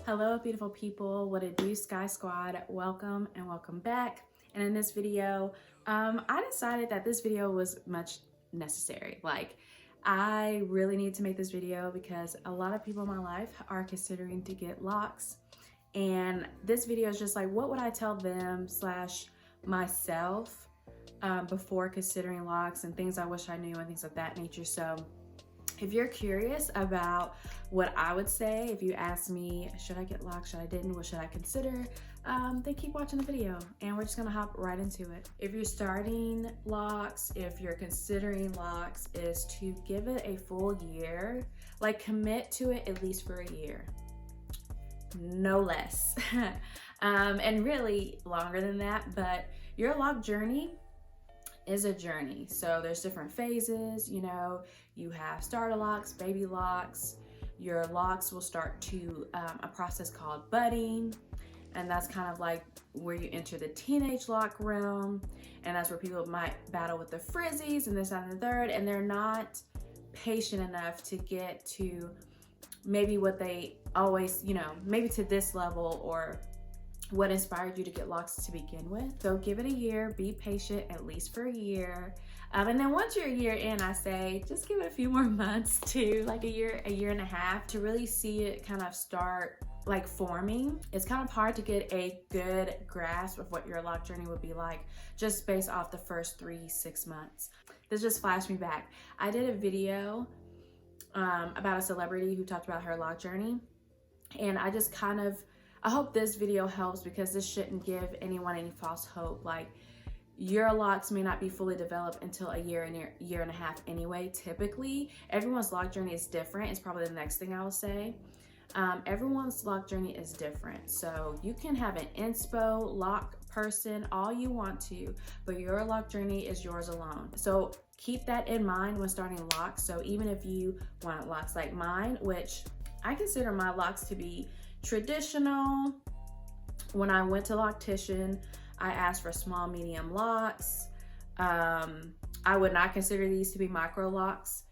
Hello beautiful people, what it do, Sky Squad? Welcome and welcome back. And in this video, I decided that this video was much necessary. Like, I really need to make this video because a lot of people in my life are considering to get locks. And this video is just like, what would I tell them / myself before considering locks and things I wish I knew and things of that nature. So if you're curious about what I would say, if you ask me, should I get locks, should I didn't, what should I consider, then keep watching the video and we're just gonna hop right into it. If you're starting locks, if you're considering locks, is to give it a full year, like commit to it at least for a year, no less. And really longer than that, but your lock journey is a journey. So there's different phases, you know, you have starter locks, baby locks. Your locks will start to a process called budding, and that's kind of like where you enter the teenage lock realm, and that's where people might battle with the frizzies and this, that, and the third, and they're not patient enough to get to maybe what they always, you know, maybe to this level or what inspired you to get locks to begin with. So give it a year, be patient at least for a year. And then once you're a year in, I say, just give it a few more months to like a year and a half to really see it kind of start like forming. It's kind of hard to get a good grasp of what your lock journey would be like just based off the first 3-6 months. This just flashed me back. I did a video about a celebrity who talked about her lock journey, and I just kind of, I hope this video helps because this shouldn't give anyone any false hope. Like, your locks may not be fully developed until a year and a half anyway. Typically, everyone's lock journey is different. It's probably the next thing I will say. Everyone's lock journey is different. So you can have an inspo lock person all you want to, but your lock journey is yours alone. So keep that in mind when starting locks. So even if you want locks like mine, which I consider my locks to be traditional. When I went to Loctician, I asked for small, medium locks. I would not consider these to be micro locks.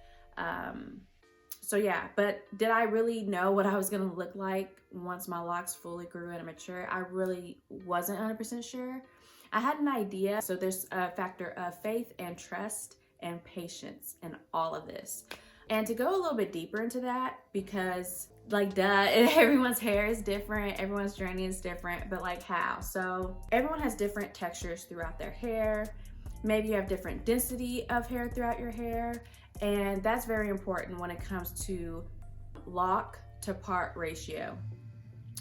So yeah, but did I really know what I was gonna look like once my locks fully grew and matured? I really wasn't 100% sure. I had an idea. So there's a factor of faith and trust and patience in all of this. And to go a little bit deeper into that, because like duh, everyone's hair is different, everyone's journey is different, but like how? So everyone has different textures throughout their hair. Maybe you have different density of hair throughout your hair, and that's very important when it comes to lock to part ratio,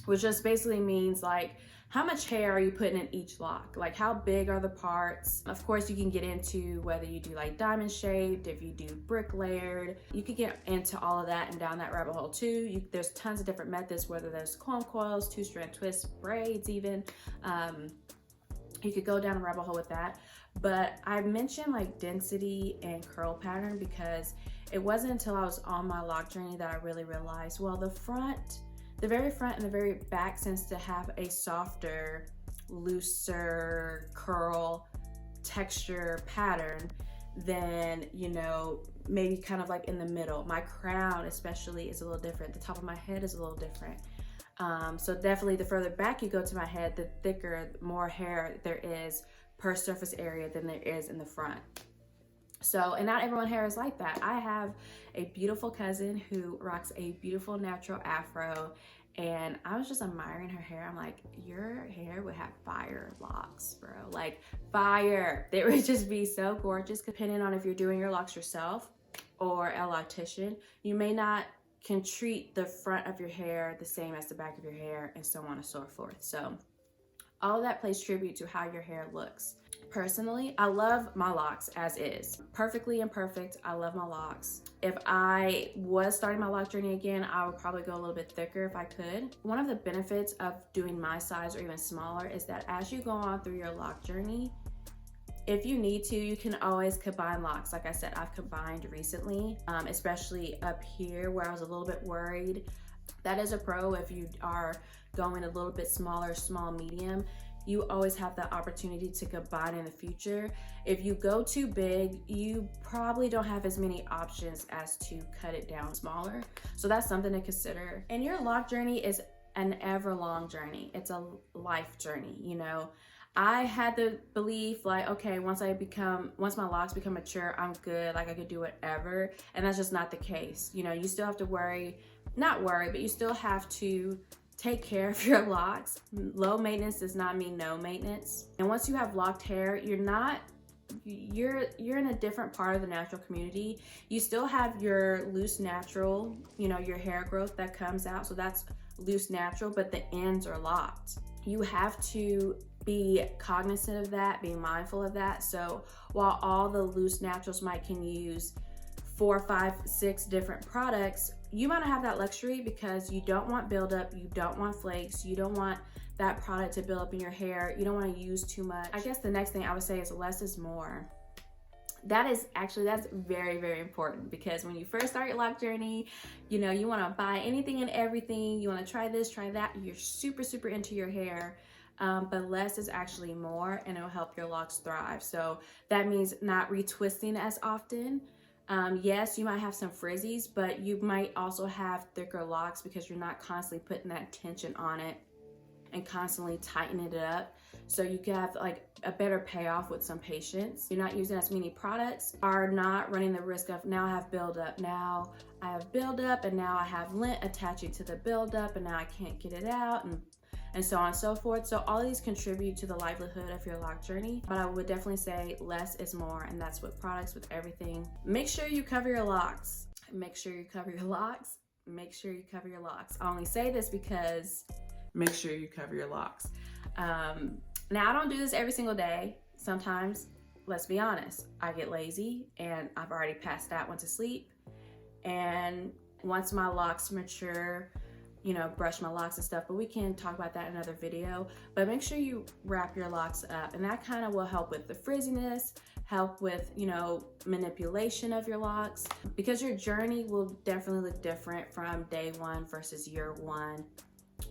which just basically means like how much hair are you putting in each lock? Like how big are the parts? Of course, you can get into whether you do like diamond shaped, if you do brick layered. You could get into all of that and down that rabbit hole too. There's tons of different methods, whether there's comb coils, 2-strand twists, braids even. You could go down a rabbit hole with that. But I mentioned like density and curl pattern because it wasn't until I was on my lock journey that I really realized, well, the very front and the very back tends to have a softer, looser curl texture pattern than, you know, maybe kind of like in the middle. My crown especially is a little different. The top of my head is a little different. So definitely the further back you go to my head, the thicker, more hair there is per surface area than there is in the front. So, and not everyone's hair is like that. I have a beautiful cousin who rocks a beautiful natural afro, and I was just admiring her hair. I'm like, your hair would have fire locks, bro. Like fire. They would just be so gorgeous. Depending on if you're doing your locks yourself or a loctician, you may not can treat the front of your hair the same as the back of your hair, and so on and so forth. So all of that plays tribute to how your hair looks. Personally, I love my locks as is. Perfectly imperfect, I love my locks. If I was starting my lock journey again, I would probably go a little bit thicker if I could. One of the benefits of doing my size or even smaller is that as you go on through your lock journey, if you need to, you can always combine locks. Like I said, I've combined recently, especially up here where I was a little bit worried. That is a pro if you are going a little bit smaller, small, medium. you always have the opportunity to combine in the future. If you go too big, you probably don't have as many options as to cut it down smaller. So that's something to consider. And your lock journey is an ever long journey. It's a life journey, you know. I had the belief like, okay, once my locks become mature, I'm good, like I could do whatever. And that's just not the case. You know, you still have to not worry, but you still have to take care of your locks. Low maintenance does not mean no maintenance. And once you have locked hair, you're in a different part of the natural community. You still have your loose natural, you know, your hair growth that comes out. So that's loose natural, but the ends are locked. You have to be cognizant of that, be mindful of that. So while all the loose naturals can use 4, 5, 6 different products, you might not have that luxury because you don't want buildup, you don't want flakes, you don't want that product to build up in your hair, you don't want to use too much. I guess the next thing I would say is less is more. That's very, very important, because when you first start your lock journey, you know, you want to buy anything and everything. You want to try this, try that. You're super, super into your hair. But less is actually more, and it'll help your locks thrive. So that means not retwisting as often. Yes, you might have some frizzies, but you might also have thicker locks because you're not constantly putting that tension on it and constantly tightening it up. So you can have like a better payoff with some patience. You're not using as many products, are not running the risk of now I have buildup, now I have buildup, and now I have lint attaching to the buildup, and now I can't get it out, and so on and so forth. So all of these contribute to the livelihood of your lock journey, but I would definitely say less is more, and that's with products, with everything. Make sure you cover your locks. Make sure you cover your locks. Make sure you cover your locks. I only say this because make sure you cover your locks. Now I don't do this every single day. Sometimes, let's be honest, I get lazy and I've already passed out, went to sleep. And once my locks mature, you know, brush my locks and stuff, but we can talk about that in another video. But make sure you wrap your locks up, and that kind of will help with the frizziness, help with, you know, manipulation of your locks, because your journey will definitely look different from day 1 versus year 1,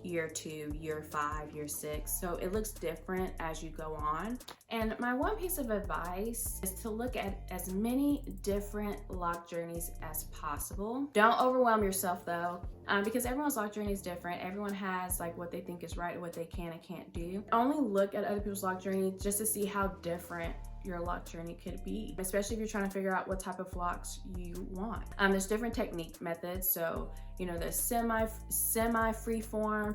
year 2, year 5, year 6. So it looks different as you go on. And my one piece of advice is to look at as many different lock journeys as possible. Don't overwhelm yourself though, because everyone's lock journey is different. Everyone has like what they think is right and what they can and can't do. Only look at other people's lock journey just to see how different your lock journey could be, especially if you're trying to figure out what type of locks you want. There's different technique methods. So, you know, there's semi freeform.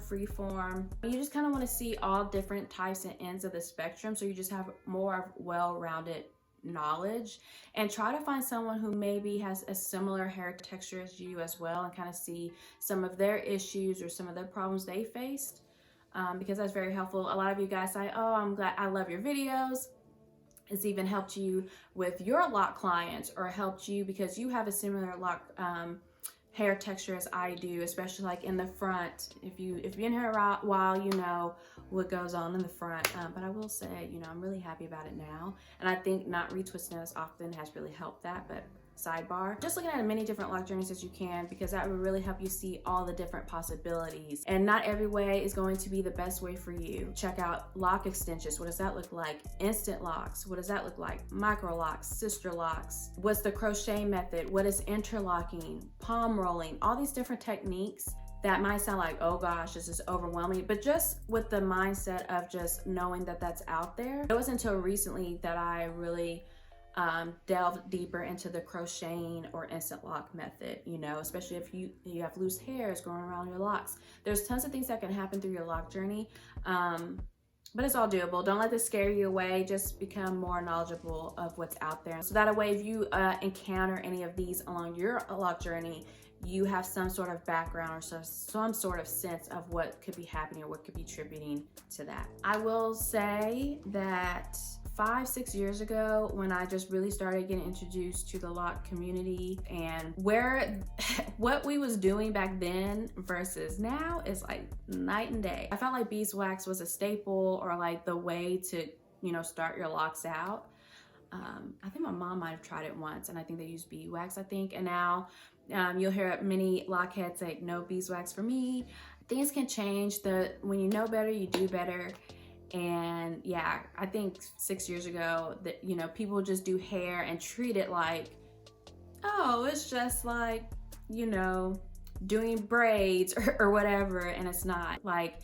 You just kind of want to see all different types and ends of the spectrum, so you just have more of well-rounded knowledge, and try to find someone who maybe has a similar hair texture as you as well, and kind of see some of their issues or some of the problems they faced, because that's very helpful. A lot of you guys say, oh, I love your videos. It's even helped you with your lock clients, or helped you because you have a similar lock hair texture as I do, especially like in the front. If you've been here a while, you know what goes on in the front. But I will say, you know, I'm really happy about it now, and I think not retwisting as often has really helped that. But sidebar, just looking at as many different lock journeys as you can, because that will really help you see all the different possibilities, and not every way is going to be the best way for you. Check out lock extensions. What does that look like? Instant locks. What does that look like? Micro locks, sister locks. What's the crochet method? What is interlocking, palm rolling? All these different techniques that might sound like, oh gosh, this is overwhelming, but just with the mindset of just knowing that that's out there. It wasn't until recently that I really delved deeper into the crocheting or instant lock method, you know, especially if you have loose hairs growing around your locks. There's tons of things that can happen through your lock journey, but it's all doable. Don't let this scare you away. Just become more knowledgeable of what's out there, so that way if you encounter any of these along your lock journey, you have some sort of background or some sort of sense of what could be happening or what could be attributing to that. I will say that 5-6 years ago, when I just really started getting introduced to the lock community, and what we was doing back then versus now is like night and day. I felt like beeswax was a staple, or like the way to, you know, start your locks out. I think my mom might have tried it once, and I think they used beeswax, and now you'll hear many lockheads say no beeswax for me. Things can change. When you know better, you do better. And yeah, I think 6 years ago that, you know, people just do hair and treat it like, oh, it's just like, you know, doing braids or whatever. And it's not. Like,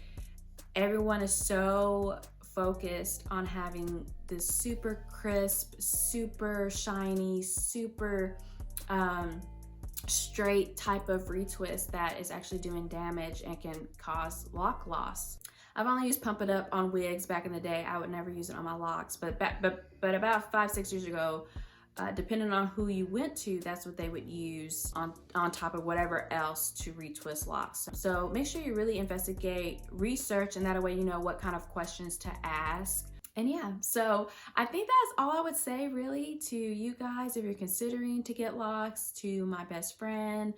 everyone is so focused on having this super crisp, super shiny, super straight type of retwist that is actually doing damage and can cause lock loss. I've only used Pump It Up on wigs back in the day. I would never use it on my locks, but about 5-6 years ago, depending on who you went to, that's what they would use on top of whatever else to retwist locks. So make sure you really investigate, research, and that way you know what kind of questions to ask. And yeah, so I think that's all I would say really to you guys if you're considering to get locks, to my best friend,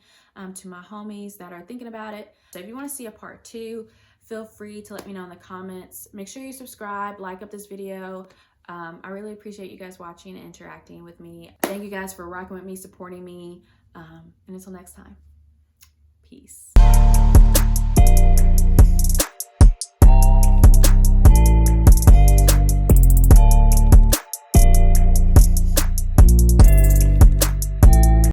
to my homies that are thinking about it. So if you want to see a part 2, feel free to let me know in the comments. Make sure you subscribe, like up this video. I really appreciate you guys watching and interacting with me. Thank you guys for rocking with me, supporting me. And until next time, peace.